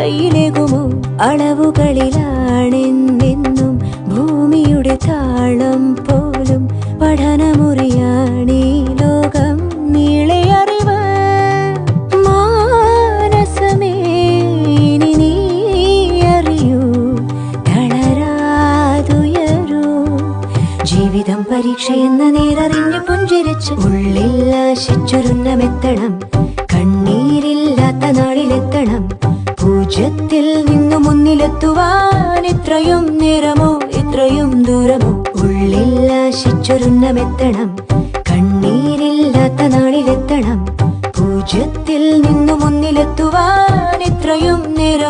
കയ്യിലേകുമോ? അളവുകളിലാണെന്നെന്നും ഭൂമിയുടെ താളം പോലും പഠനമുറിയാണീ ലോകം നീളെ അറിവ്. മാനസമേ ഇനി നീ അറിയൂ, തളരാതുയരൂ. ജീവിതം പരീക്ഷയെന്ന നേരറിഞ്ഞു പുഞ്ചിരിച്ച് ഉള്ളിൽ ആശിച്ചൊരുന്നമെത്തണം. കണ്ണീരില്ലാത്ത നാളിലെത്തണം. പൂജ്യത്തിൽ നിന്നു മുന്നിലെത്തുവാൻ ഇത്രയും നേരമോ ഇത്രയും ദൂരമോ? ഉള്ളിൽ ആശിച്ചൊരുന്നമെത്തണം. കണ്ണീരില്ലാത്ത നാളിലെത്തണം. പൂജ്യത്തിൽ നിന്നു മുന്നിലെത്തുവാൻ ഇത്രയും നേരം